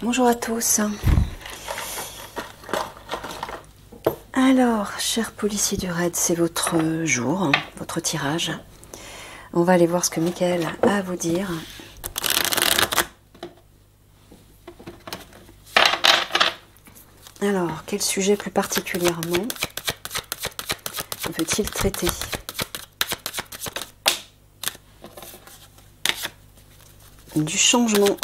Bonjour à tous. Alors, chers policiers du raid, c'est votre jour, votre tirage. On va aller voir ce que Michael a à vous dire. Alors, quel sujet plus particulièrement veut-il traiter? Du changement.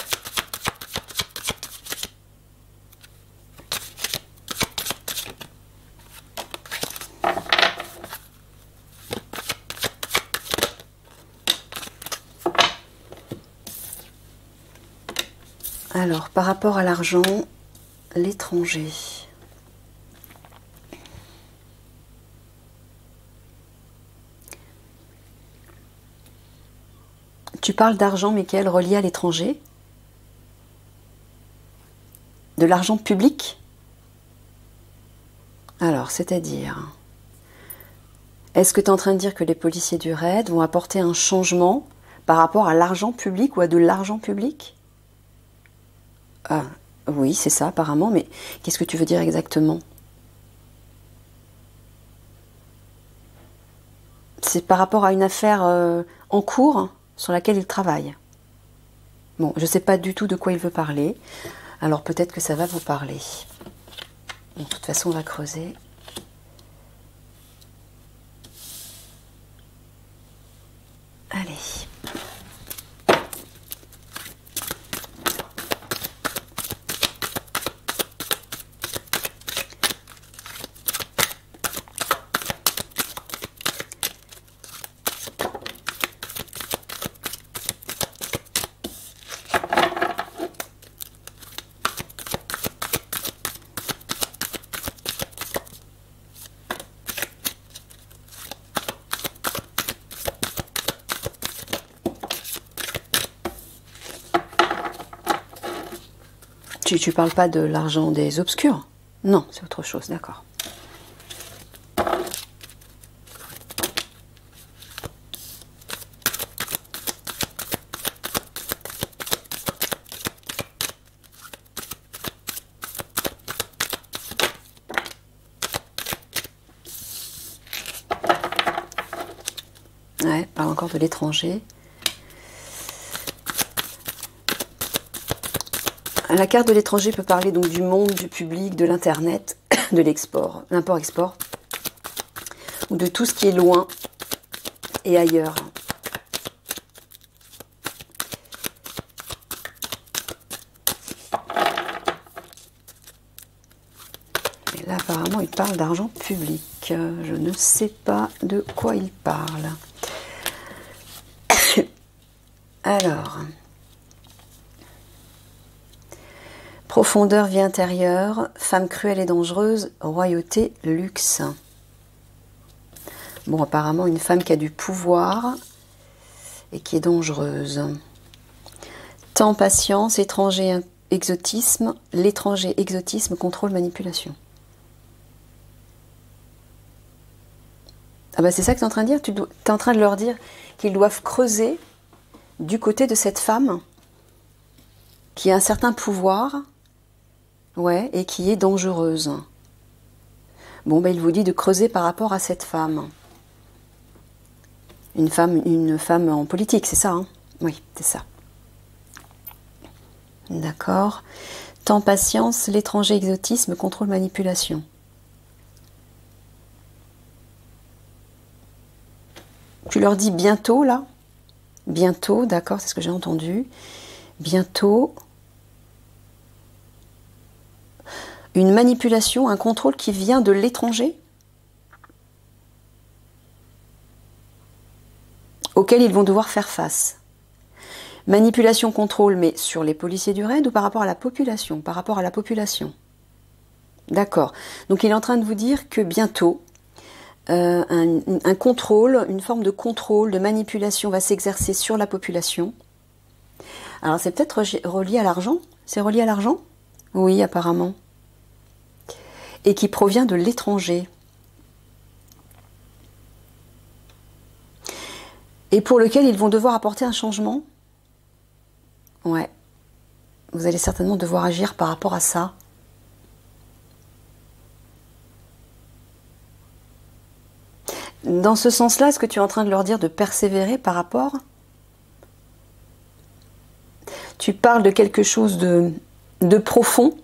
Alors, par rapport à l'argent, l'étranger. Tu parles d'argent, Michael, relié à l'étranger? De l'argent public? Alors, c'est-à-dire, est-ce que tu es en train de dire que les policiers du raid vont apporter un changement par rapport à l'argent public ou à de l'argent public? Ah, oui, c'est ça apparemment, mais qu'est-ce que tu veux dire exactement? C'est par rapport à une affaire en cours sur laquelle il travaille. Bon, je ne sais pas du tout de quoi il veut parler, alors peut-être que ça va vous parler. Bon, de toute façon, on va creuser. Allez. Tu parles pas de l'argent des obscurs? Non, c'est autre chose, d'accord. Ouais, parle encore de l'étranger. La carte de l'étranger peut parler donc du monde, du public, de l'internet, de l'export, l'import-export, ou de tout ce qui est loin et ailleurs. Et là, apparemment, il parle d'argent public. Je ne sais pas de quoi il parle. Alors... Profondeur, vie intérieure, femme cruelle et dangereuse, royauté, luxe. Bon, apparemment, une femme qui a du pouvoir et qui est dangereuse. Temps, patience, étranger, exotisme, l'étranger, exotisme, contrôle, manipulation. Ah bah c'est ça que tu es en train de dire? Tu es en train de leur dire qu'ils doivent creuser du côté de cette femme qui a un certain pouvoir. Ouais, et qui est dangereuse. Bon, ben il vous dit de creuser par rapport à cette femme. Une femme en politique, c'est ça, hein? Oui, c'est ça. D'accord. Temps, patience, l'étranger, exotisme, contrôle, manipulation. Tu leur dis bientôt, là? Bientôt, d'accord, c'est ce que j'ai entendu. Bientôt... Une manipulation, un contrôle qui vient de l'étranger, auquel ils vont devoir faire face. Manipulation, contrôle, mais sur les policiers du raid ou par rapport à la population? Par rapport à la population. D'accord. Donc il est en train de vous dire que bientôt, un contrôle, une forme de contrôle, de manipulation va s'exercer sur la population. Alors c'est peut-être relié à l'argent? C'est relié à l'argent? Oui, apparemment. Et qui provient de l'étranger. Et pour lequel ils vont devoir apporter un changement. Ouais. vous allez certainement devoir agir par rapport à ça. Dans ce sens-là, est-ce que tu es en train de leur dire de persévérer par rapport? Tu parles de quelque chose de profond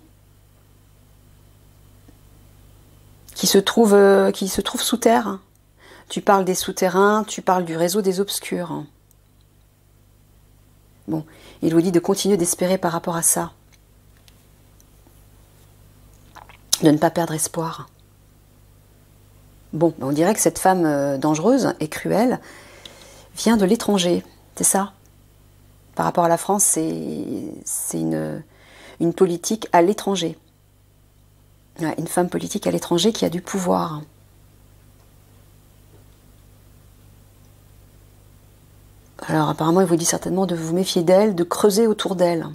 qui se trouve sous terre. Tu parles des souterrains, tu parles du réseau des obscurs. Bon, il vous dit de continuer d'espérer par rapport à ça. De ne pas perdre espoir. Bon, on dirait que cette femme dangereuse et cruelle vient de l'étranger, c'est ça? Par rapport à la France, c'est une politique à l'étranger. Ouais, une femme politique à l'étranger qui a du pouvoir. Alors apparemment, il vous dit certainement de vous méfier d'elle, de creuser autour d'elle.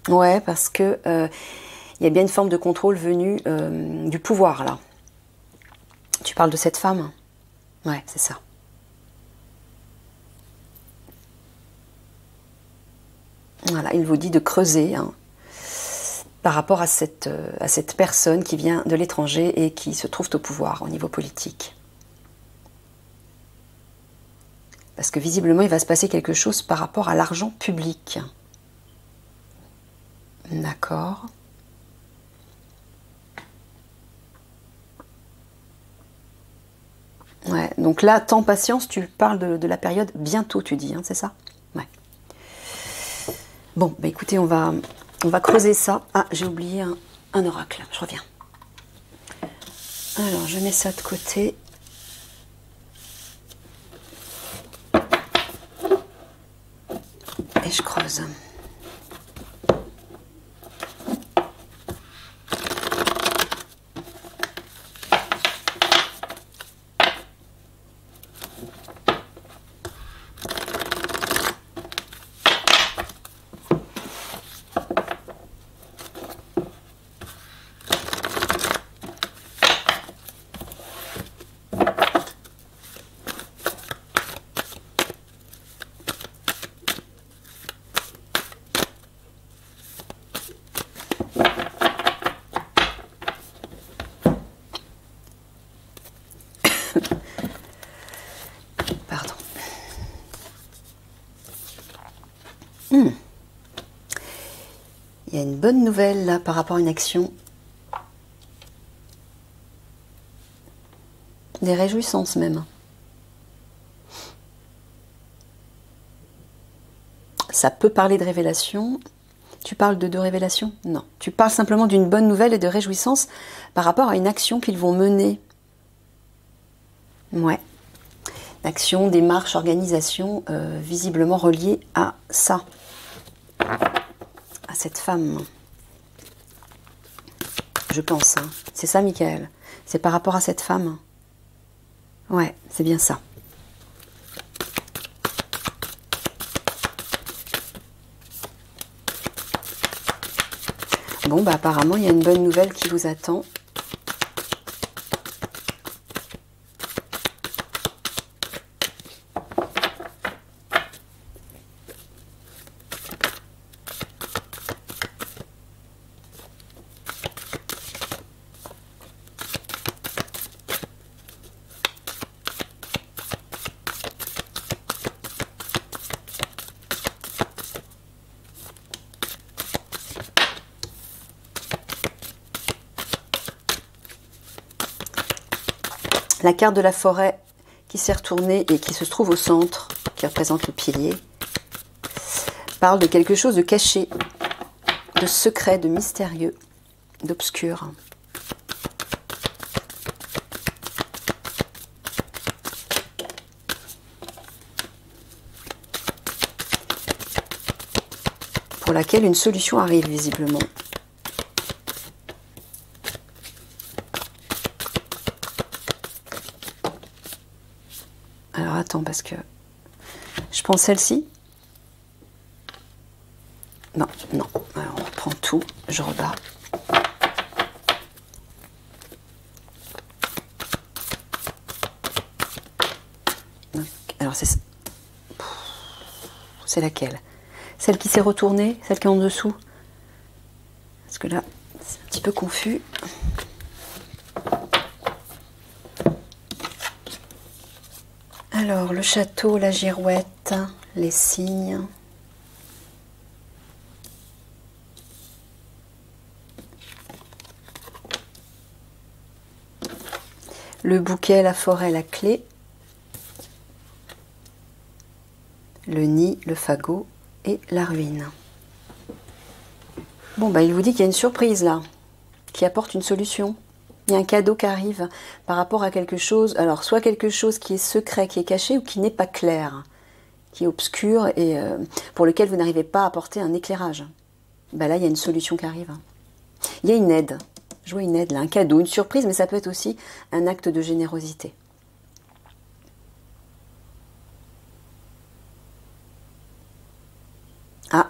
Ouais, parce que il y a bien une forme de contrôle venue du pouvoir, là. Tu parles de cette femme? Ouais, c'est ça. Voilà, il vous dit de creuser hein, par rapport à cette personne qui vient de l'étranger et qui se trouve au pouvoir au niveau politique. Parce que visiblement, il va se passer quelque chose par rapport à l'argent public. D'accord. Ouais, donc là, temps patience, tu parles de la période bientôt, tu dis, hein, c'est ça? Ouais. Bon, bah écoutez, on va creuser ça. Ah, j'ai oublié un oracle, je reviens. Alors, je mets ça de côté. Et je creuse. Pardon. Il y a une bonne nouvelle là par rapport à une action. Des réjouissances même. Ça peut parler de révélation. Tu parles de révélation? Non. Tu parles simplement d'une bonne nouvelle et de réjouissance par rapport à une action qu'ils vont mener. Ouais. Action, démarche, organisation, visiblement reliée à ça. À cette femme. Je pense. Hein. C'est ça, Michael. C'est par rapport à cette femme. Ouais, c'est bien ça. Bon, bah apparemment, il y a une bonne nouvelle qui vous attend. La carte de la forêt qui s'est retournée et qui se trouve au centre, qui représente le pilier, parle de quelque chose de caché, de secret, de mystérieux, d'obscur. Pour laquelle une solution arrive visiblement. Alors attends, parce que je prends celle-ci. Non, non. Alors on reprend tout, je rebats. Donc, alors c'est ça. C'est laquelle? Celle qui s'est retournée? Celle qui est en dessous? Parce que là, c'est un petit peu confus. Alors, le château, la girouette, les cygnes. Le bouquet, la forêt, la clé. Le nid, le fagot et la ruine. Bon, bah, il vous dit qu'il y a une surprise là, qui apporte une solution. Il y a un cadeau qui arrive par rapport à quelque chose, alors soit quelque chose qui est secret, qui est caché, ou qui n'est pas clair, qui est obscur et pour lequel vous n'arrivez pas à apporter un éclairage. Bah là, il y a une solution qui arrive. Il y a une aide. Je vois une aide là, un cadeau, une surprise, mais ça peut être aussi un acte de générosité. Ah,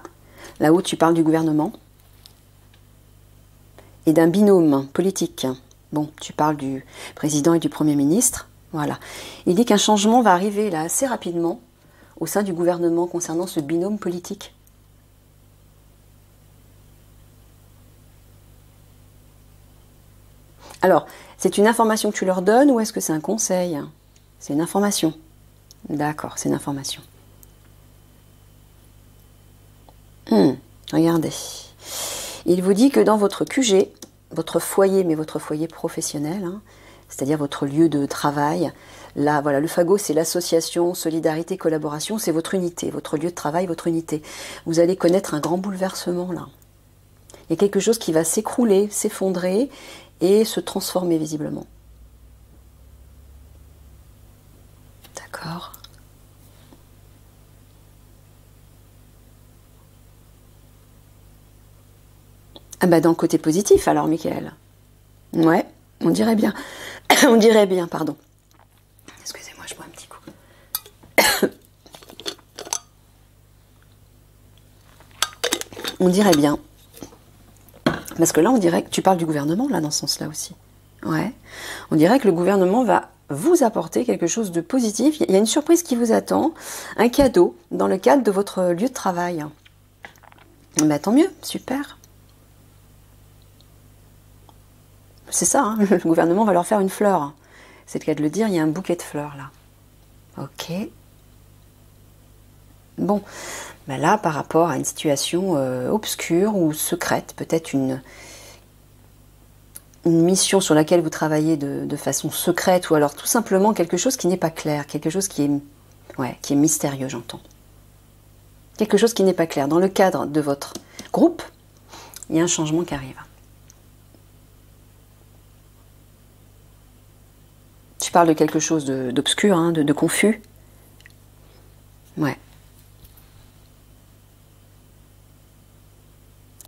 là-haut, tu parles du gouvernement et d'un binôme politique. Bon, tu parles du président et du Premier ministre. Voilà. Il dit qu'un changement va arriver là assez rapidement au sein du gouvernement concernant ce binôme politique. Alors, c'est une information que tu leur donnes ou est-ce que c'est un conseil? C'est une information. D'accord, c'est une information. Regardez. Il vous dit que dans votre QG, votre foyer, mais votre foyer professionnel, hein, c'est-à-dire votre lieu de travail, là, voilà, le fagot, c'est l'association, solidarité, collaboration, c'est votre unité, votre lieu de travail, votre unité. Vous allez connaître un grand bouleversement, là. Il y a quelque chose qui va s'écrouler, s'effondrer et se transformer visiblement. D'accord. Ah bah dans le côté positif alors, Michael. Ouais, on dirait bien. On dirait bien, pardon. Excusez-moi, je bois un petit coup. On dirait bien. Parce que là, on dirait que tu parles du gouvernement, là, dans ce sens-là aussi. Ouais. On dirait que le gouvernement va vous apporter quelque chose de positif. Il y a une surprise qui vous attend, un cadeau dans le cadre de votre lieu de travail. Bah tant mieux, super. C'est ça, hein, le gouvernement va leur faire une fleur. C'est le cas de le dire, il y a un bouquet de fleurs là. Ok. Bon, ben là, par rapport à une situation obscure ou secrète, peut-être une mission sur laquelle vous travaillez de façon secrète, ou alors tout simplement quelque chose qui n'est pas clair, quelque chose qui est mystérieux, j'entends. Quelque chose qui n'est pas clair. Dans le cadre de votre groupe, il y a un changement qui arrive. Tu parles de quelque chose d'obscur, hein, de confus. Ouais.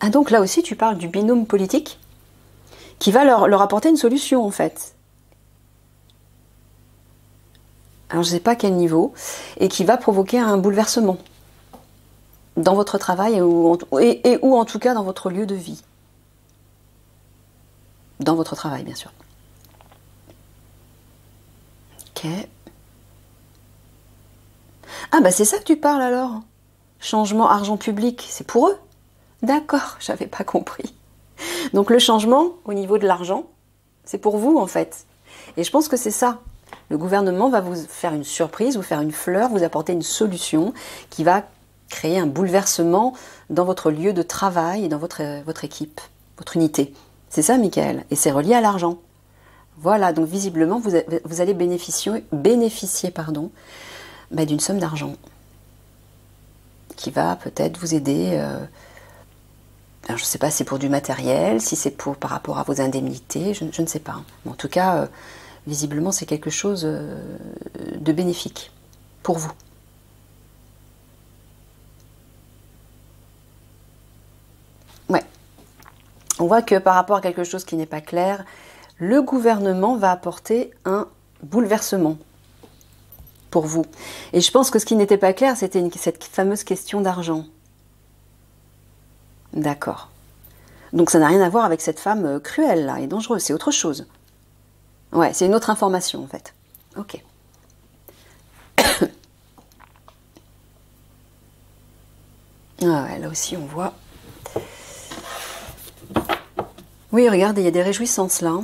Ah donc là aussi tu parles du binôme politique qui va leur apporter une solution en fait. Alors je ne sais pas à quel niveau, et qui va provoquer un bouleversement dans votre travail ou en tout cas dans votre lieu de vie. Dans votre travail bien sûr. Ok. Ah bah c'est ça que tu parles alors. Changement argent public, c'est pour eux. D'accord, j'avais pas compris. Donc le changement au niveau de l'argent, c'est pour vous en fait. Et je pense que c'est ça. Le gouvernement va vous faire une surprise, vous faire une fleur, vous apporter une solution qui va créer un bouleversement dans votre lieu de travail et dans votre équipe, votre unité. C'est ça, Michael. Et c'est relié à l'argent. Voilà, donc visiblement, vous allez bénéficier d'une somme d'argent qui va peut-être vous aider. Alors, je ne sais pas si c'est pour du matériel, si c'est par rapport à vos indemnités, je ne sais pas. Mais en tout cas, visiblement, c'est quelque chose de bénéfique pour vous. Ouais. On voit que par rapport à quelque chose qui n'est pas clair, le gouvernement va apporter un bouleversement pour vous. Et je pense que ce qui n'était pas clair, c'était cette fameuse question d'argent. D'accord. Donc ça n'a rien à voir avec cette femme cruelle là et dangereuse, c'est autre chose. Ouais, c'est une autre information en fait. Ok. Ah ouais, là aussi, on voit. Oui, regardez, il y a des réjouissances là.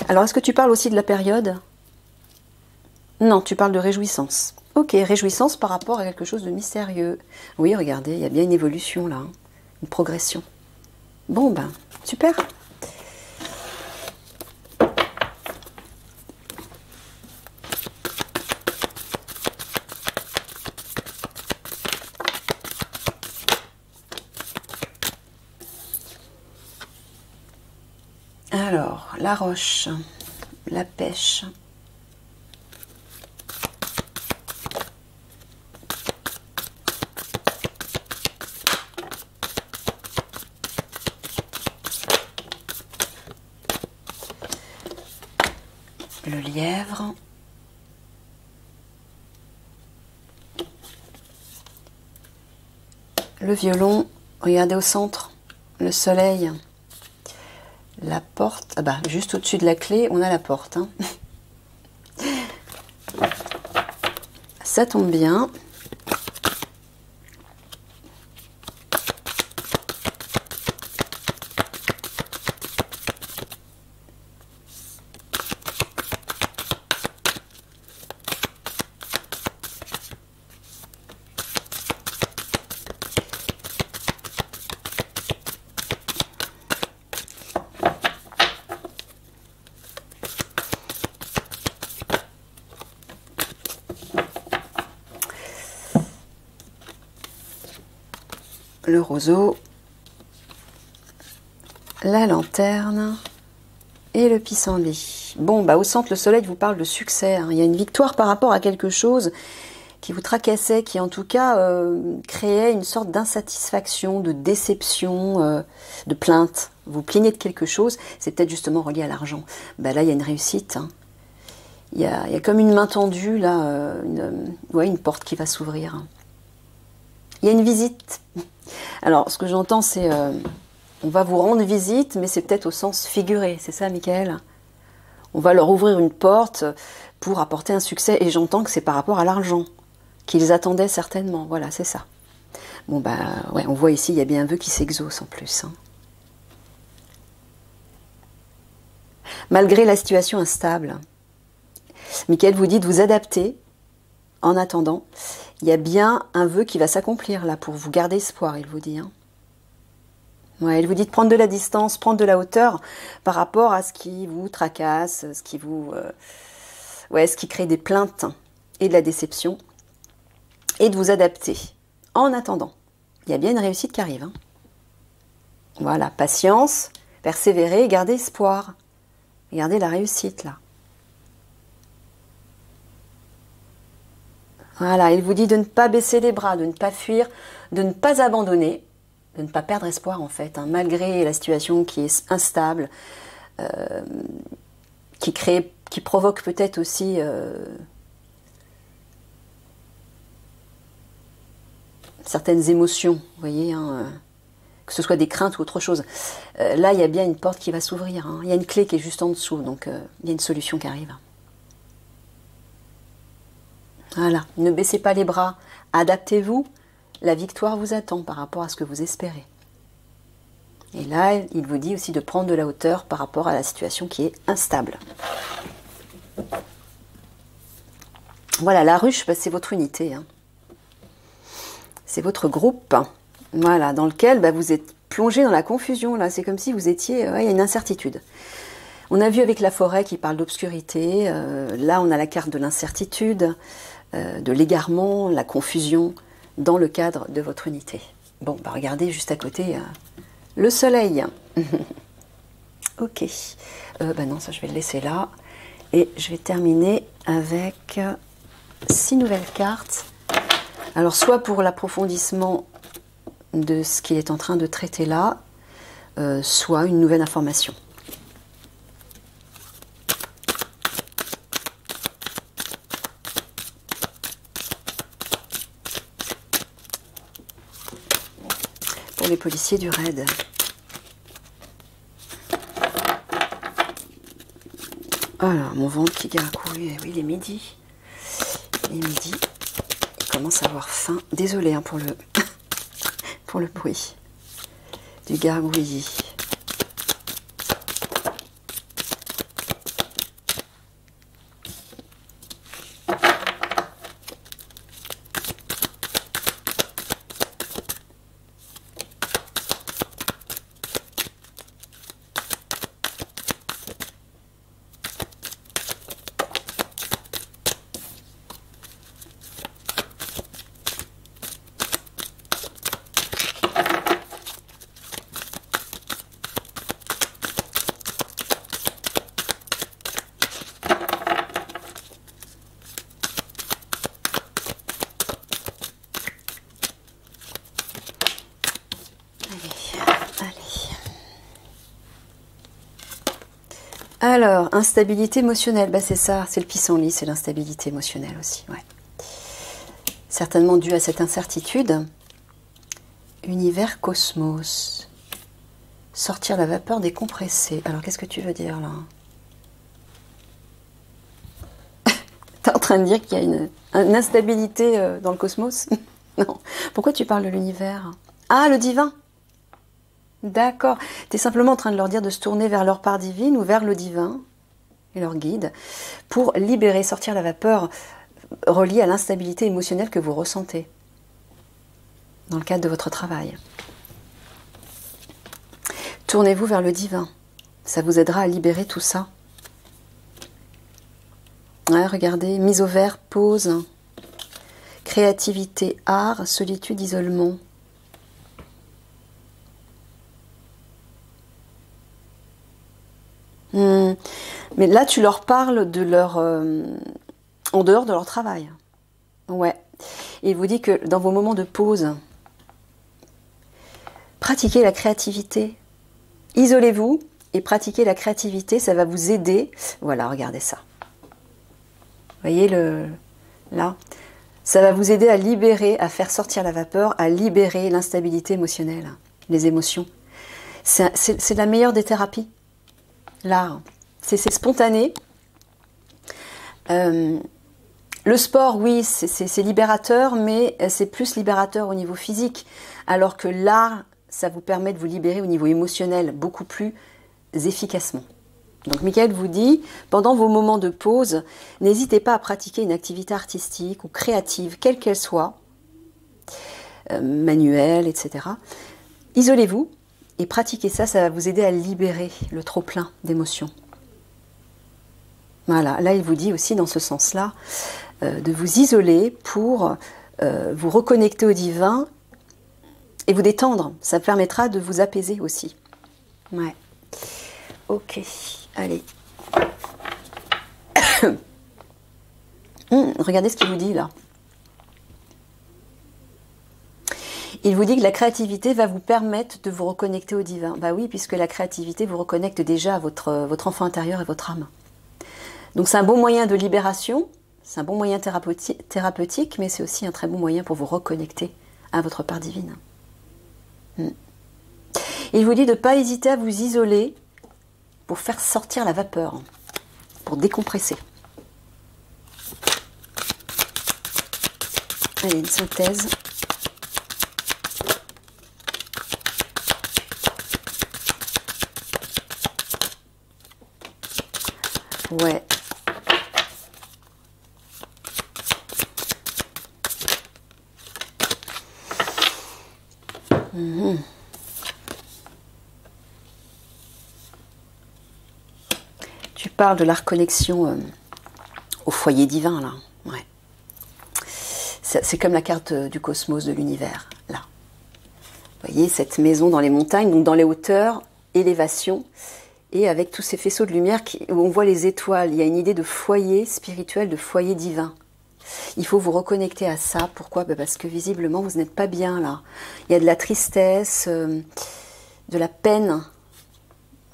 Alors, est-ce que tu parles aussi de la période? Non, tu parles de réjouissance. Ok, réjouissance par rapport à quelque chose de mystérieux. Oui, regardez, il y a bien une évolution là, hein, une progression. Bon, ben, super. Alors, la roche, la pêche. Le lièvre. Le violon, regardez au centre, le soleil. La porte, ah bah, juste au-dessus de la clé, on a la porte. Hein. Ça tombe bien. Le roseau, la lanterne et le pissenlit. Bon, bah, au centre, le soleil vous parle de succès. Hein. Il y a une victoire par rapport à quelque chose qui vous tracassait, qui en tout cas créait une sorte d'insatisfaction, de déception, de plainte. Vous plaignez de quelque chose, c'est peut-être justement relié à l'argent. Bah, là, il y a une réussite. Hein. Il y a comme une main tendue, là, une porte qui va s'ouvrir. Il y a une visite. Alors, ce que j'entends, c'est on va vous rendre visite, mais c'est peut-être au sens figuré. C'est ça, Michael? On va leur ouvrir une porte pour apporter un succès. Et j'entends que c'est par rapport à l'argent qu'ils attendaient certainement. Voilà, c'est ça. Bon, bah, ouais, on voit ici, il y a bien un vœu qui s'exauce en plus. Hein. Malgré la situation instable, Michael vous dit de vous adapter en attendant. Il y a bien un vœu qui va s'accomplir là pour vous garder espoir, il vous dit. Hein. Ouais, il vous dit de prendre de la distance, prendre de la hauteur par rapport à ce qui vous tracasse, ce qui vous, ce qui crée des plaintes et de la déception, et de vous adapter en attendant. Il y a bien une réussite qui arrive. Hein. Voilà, patience, persévérer, garder espoir, garder la réussite là. Voilà, il vous dit de ne pas baisser les bras, de ne pas fuir, de ne pas abandonner, de ne pas perdre espoir en fait, hein, malgré la situation qui est instable, qui provoque peut-être aussi certaines émotions, vous voyez, hein, que ce soit des craintes ou autre chose. Là, il y a bien une porte qui va s'ouvrir, hein, il y a une clé qui est juste en dessous, donc il y a une solution qui arrive. Voilà, ne baissez pas les bras, adaptez-vous, la victoire vous attend par rapport à ce que vous espérez. Et là, il vous dit aussi de prendre de la hauteur par rapport à la situation qui est instable. Voilà, la ruche, c'est votre unité. Hein. C'est votre groupe, voilà, dans lequel vous êtes plongé dans la confusion. Là, c'est comme si vous étiez... il y a une incertitude. On a vu avec la forêt qui parle d'obscurité. Là, on a la carte de l'incertitude, de l'égarement, la confusion, dans le cadre de votre unité. Bon, regardez juste à côté le soleil. Ok. Non, ça je vais le laisser là. Et je vais terminer avec 6 nouvelles cartes. Alors, soit pour l'approfondissement de ce qu'il est en train de traiter là, soit une nouvelle information. Pour les policiers du raid. Voilà, mon ventre qui gargouille. Oui, il est midi. Il est midi. Il commence à avoir faim. Désolée pour le pour le bruit du gargouillis. Alors, instabilité émotionnelle, bah c'est ça, c'est le pissenlit, c'est l'instabilité émotionnelle aussi. Ouais. Certainement dû à cette incertitude. Univers cosmos. Sortir la vapeur décompressée. Alors, qu'est-ce que tu veux dire là? T'es en train de dire qu'il y a une instabilité dans le cosmos? Non. Pourquoi tu parles de l'univers? Ah, le divin. D'accord. Tu es simplement en train de leur dire de se tourner vers leur part divine ou vers le divin et leur guide pour libérer, sortir la vapeur reliée à l'instabilité émotionnelle que vous ressentez dans le cadre de votre travail. Tournez-vous vers le divin. Ça vous aidera à libérer tout ça. Ouais, regardez, mise au vert, pause, créativité, art, solitude, isolement. Mais là, tu leur parles de leur en dehors de leur travail. Ouais. Et il vous dit que dans vos moments de pause, pratiquez la créativité. Isolez-vous et pratiquez la créativité, ça va vous aider. Voilà, regardez ça. Vous voyez là, ça va vous aider à libérer, à faire sortir la vapeur, à libérer l'instabilité émotionnelle, les émotions. C'est la meilleure des thérapies. L'art, c'est spontané. Le sport, oui, c'est libérateur, mais c'est plus libérateur au niveau physique, alors que l'art, ça vous permet de vous libérer au niveau émotionnel beaucoup plus efficacement. Donc Michael vous dit, pendant vos moments de pause, n'hésitez pas à pratiquer une activité artistique ou créative, quelle qu'elle soit, manuelle, etc. Isolez-vous. Et pratiquer ça, ça va vous aider à libérer le trop-plein d'émotions. Voilà, là il vous dit aussi dans ce sens-là de vous isoler pour vous reconnecter au divin et vous détendre. Ça permettra de vous apaiser aussi. Ouais. Ok, allez. Regardez ce qu'il vous dit là. Il vous dit que la créativité va vous permettre de vous reconnecter au divin. Bah oui, puisque la créativité vous reconnecte déjà à votre enfant intérieur et votre âme. Donc c'est un bon moyen de libération, c'est un bon moyen thérapeutique, mais c'est aussi un très bon moyen pour vous reconnecter à votre part divine. Il vous dit de ne pas hésiter à vous isoler pour faire sortir la vapeur, pour décompresser. Allez, une synthèse. Ouais. Tu parles de la reconnexion au foyer divin, là. Ouais. C'est comme la carte du cosmos, de l'univers, là. Vous voyez, cette maison dans les montagnes, donc dans les hauteurs, élévation, et avec tous ces faisceaux de lumière où on voit les étoiles. Il y a une idée de foyer spirituel, de foyer divin. Il faut vous reconnecter à ça. Pourquoi? Parce que visiblement, vous n'êtes pas bien là. Il y a de la tristesse, de la peine.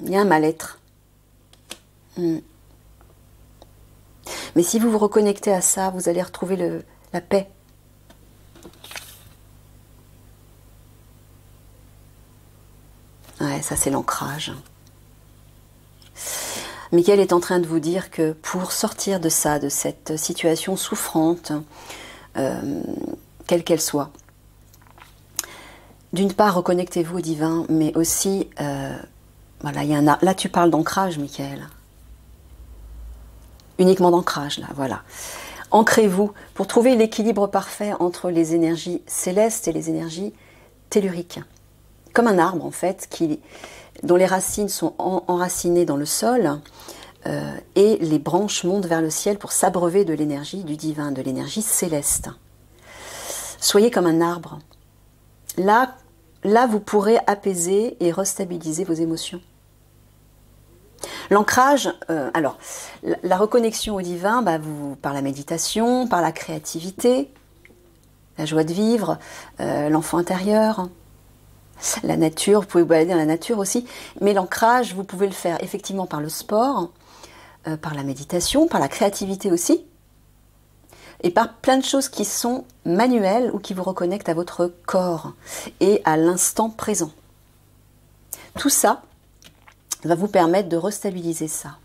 Il y a un mal-être. Mais si vous vous reconnectez à ça, vous allez retrouver la paix. Ouais, ça c'est l'ancrage. Michael est en train de vous dire que pour sortir de ça, de cette situation souffrante, quelle qu'elle soit, D'une part, reconnectez-vous au divin, mais aussi, voilà, là tu parles d'ancrage, Michael. Uniquement d'ancrage, là, voilà. Ancrez-vous pour trouver l'équilibre parfait entre les énergies célestes et les énergies telluriques. Comme un arbre, en fait, dont les racines sont enracinées dans le sol, et les branches montent vers le ciel pour s'abreuver de l'énergie du divin, de l'énergie céleste. Soyez comme un arbre. Là, vous pourrez apaiser et restabiliser vos émotions. L'ancrage, alors, la reconnexion au divin, par la méditation, par la créativité, la joie de vivre, l'enfant intérieur, la nature, vous pouvez vous balader dans la nature aussi, mais l'ancrage, vous pouvez le faire effectivement par le sport, par la méditation, par la créativité aussi, et par plein de choses qui sont manuelles ou qui vous reconnectent à votre corps et à l'instant présent. Tout ça va vous permettre de restabiliser ça.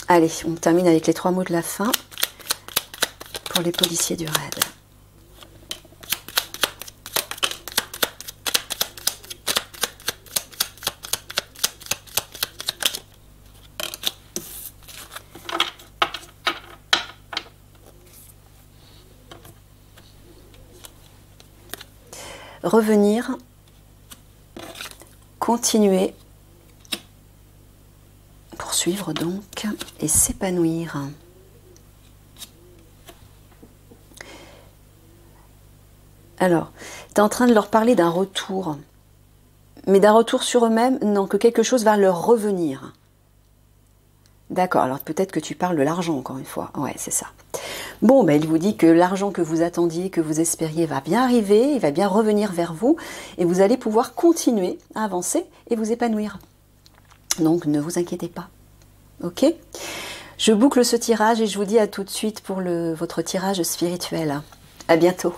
Allez, on termine avec les 3 mots de la fin pour les policiers du raid. Revenir, continuer, poursuivre donc, et s'épanouir. Alors, tu es en train de leur parler d'un retour, mais d'un retour sur eux-mêmes, non, que quelque chose va leur revenir. D'accord, alors peut-être que tu parles de l'argent encore une fois, ouais, c'est ça. Bon, il vous dit que l'argent que vous attendiez, que vous espériez va bien arriver, il va bien revenir vers vous et vous allez pouvoir continuer à avancer et vous épanouir. Donc ne vous inquiétez pas, ok? Je boucle ce tirage et je vous dis à tout de suite pour votre tirage spirituel. À bientôt.